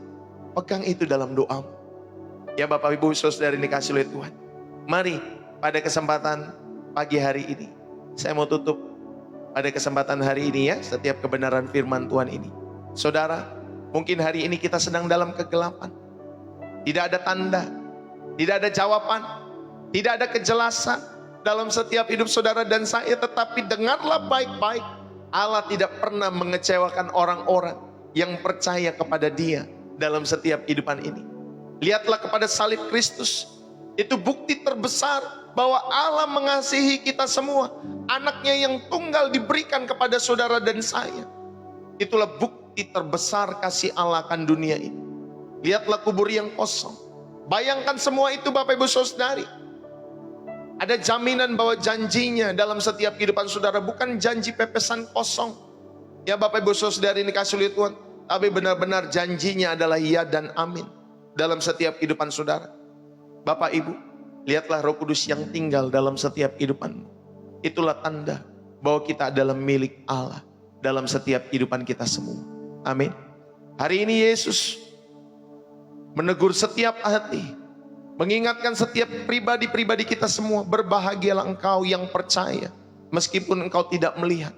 Pegang itu dalam doamu. Ya Bapak Ibu Saudara dikasih oleh Tuhan. Mari pada kesempatan pagi hari ini, saya mau tutup pada kesempatan hari ini ya, setiap kebenaran firman Tuhan ini. Saudara, mungkin hari ini kita sedang dalam kegelapan. Tidak ada tanda, tidak ada jawaban, tidak ada kejelasan dalam setiap hidup saudara dan saya. Tetapi dengarlah baik-baik, Allah tidak pernah mengecewakan orang-orang yang percaya kepada Dia dalam setiap kehidupan ini. Lihatlah kepada salib Kristus. Itu bukti terbesar bahwa Allah mengasihi kita semua. Anaknya yang tunggal diberikan kepada saudara dan saya. Itulah bukti terbesar kasih Allah akan dunia ini. Lihatlah kubur yang kosong. Bayangkan semua itu Bapak Ibu Saudari. Ada jaminan bahwa janjinya dalam setiap kehidupan saudara bukan janji pepesan kosong. Ya Bapak Ibu Saudari ini kasih oleh Tuhan. Tapi benar-benar janjinya adalah ya dan amin. Dalam setiap kehidupan saudara. Bapak Ibu, lihatlah Roh Kudus yang tinggal dalam setiap kehidupanmu. Itulah tanda bahwa kita adalah milik Allah dalam setiap kehidupan kita semua. Amin. Hari ini Yesus menegur setiap hati, mengingatkan setiap pribadi-pribadi kita semua. Berbahagialah engkau yang percaya, meskipun engkau tidak melihat.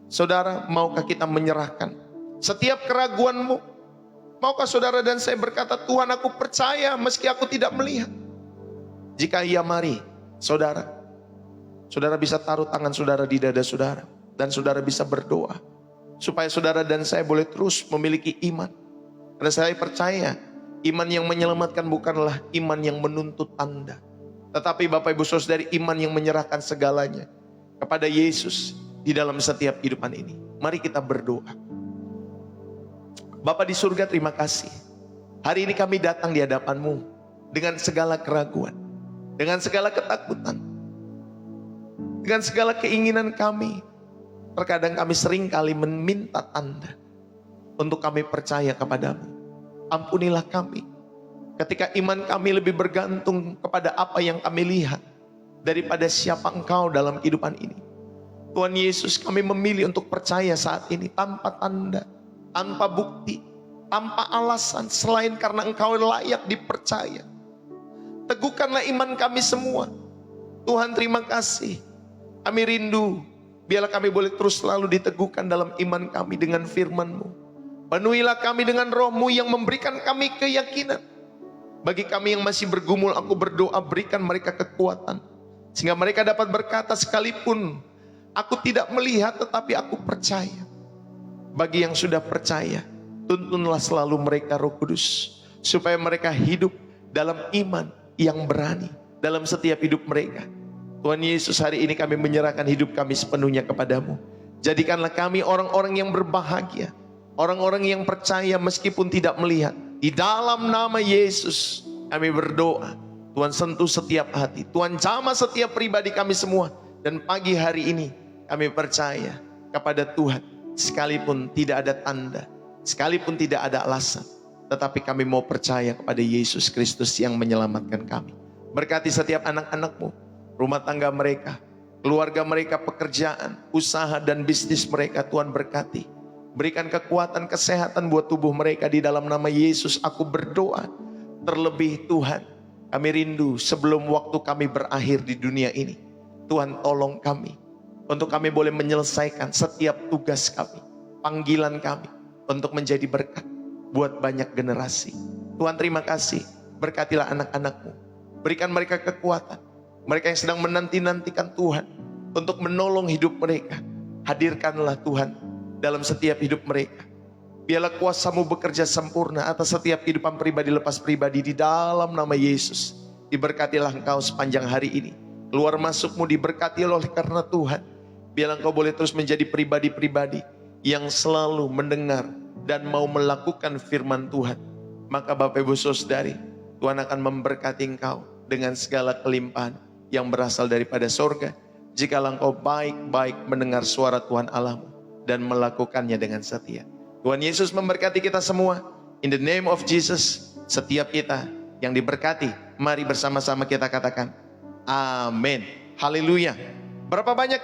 Saudara, maukah kita menyerahkan setiap keraguanmu? Maukah saudara dan saya berkata, Tuhan aku percaya meski aku tidak melihat? Jika iya, mari saudara bisa taruh tangan saudara di dada saudara. Dan saudara bisa berdoa. Supaya saudara dan saya boleh terus memiliki iman. Karena saya percaya, iman yang menyelamatkan bukanlah iman yang menuntut tanda. Tetapi Bapak Ibu Saudari, iman yang menyerahkan segalanya kepada Yesus di dalam setiap kehidupan ini. Mari kita berdoa. Bapa di surga, terima kasih. Hari ini kami datang di hadapan-Mu dengan segala keraguan, dengan segala ketakutan, dengan segala keinginan kami. Terkadang kami sering kali meminta tanda untuk kami percaya kepadamu. Ampunilah kami ketika iman kami lebih bergantung kepada apa yang kami lihat daripada siapa Engkau dalam kehidupan ini. Tuhan Yesus, kami memilih untuk percaya saat ini tanpa tanda, tanpa bukti, tanpa alasan selain karena Engkau layak dipercaya. Teguhkanlah iman kami semua. Tuhan, terima kasih. Kami rindu, biarlah kami boleh terus selalu diteguhkan dalam iman kami dengan firman-Mu. Penuhilah kami dengan Roh-Mu yang memberikan kami keyakinan. Bagi kami yang masih bergumul, aku berdoa berikan mereka kekuatan. Sehingga mereka dapat berkata, sekalipun aku tidak melihat tetapi aku percaya. Bagi yang sudah percaya, tuntunlah selalu mereka Roh Kudus. Supaya mereka hidup dalam iman yang berani dalam setiap hidup mereka. Tuhan Yesus, hari ini kami menyerahkan hidup kami sepenuhnya kepadamu. Jadikanlah kami orang-orang yang berbahagia, orang-orang yang percaya meskipun tidak melihat. Di dalam nama Yesus kami berdoa. Tuhan sentuh setiap hati, Tuhan jamah setiap pribadi kami semua. Dan pagi hari ini kami percaya kepada Tuhan. Sekalipun tidak ada tanda, sekalipun tidak ada alasan, tetapi kami mau percaya kepada Yesus Kristus yang menyelamatkan kami. Berkati setiap anak-anak-Mu, rumah tangga mereka, keluarga mereka, pekerjaan, usaha dan bisnis mereka. Tuhan berkati. Berikan kekuatan, kesehatan buat tubuh mereka di dalam nama Yesus. Aku berdoa. Terlebih Tuhan, kami rindu sebelum waktu kami berakhir di dunia ini. Tuhan tolong kami untuk kami boleh menyelesaikan setiap tugas kami, panggilan kami untuk menjadi berkat buat banyak generasi. Tuhan terima kasih. Berkatilah anak-anak-Mu. Berikan mereka kekuatan. Mereka yang sedang menanti-nantikan Tuhan untuk menolong hidup mereka. Hadirkanlah Tuhan dalam setiap hidup mereka. Biarlah kuasa-Mu bekerja sempurna atas setiap kehidupan pribadi lepas pribadi di dalam nama Yesus. Diberkatilah Engkau sepanjang hari ini. Keluar masuk-Mu diberkati oleh karena Tuhan. Biarlah Engkau boleh terus menjadi pribadi-pribadi yang selalu mendengar dan mau melakukan firman Tuhan. Maka Bapak Ibu Saudari, Tuhan akan memberkati engkau dengan segala kelimpahan yang berasal daripada sorga. Jikalau engkau baik-baik mendengar suara Tuhan Allahmu dan melakukannya dengan setia. Tuhan Yesus memberkati kita semua. In the name of Jesus, setiap kita yang diberkati, mari bersama-sama kita katakan, amin. Haleluya. Berapa banyak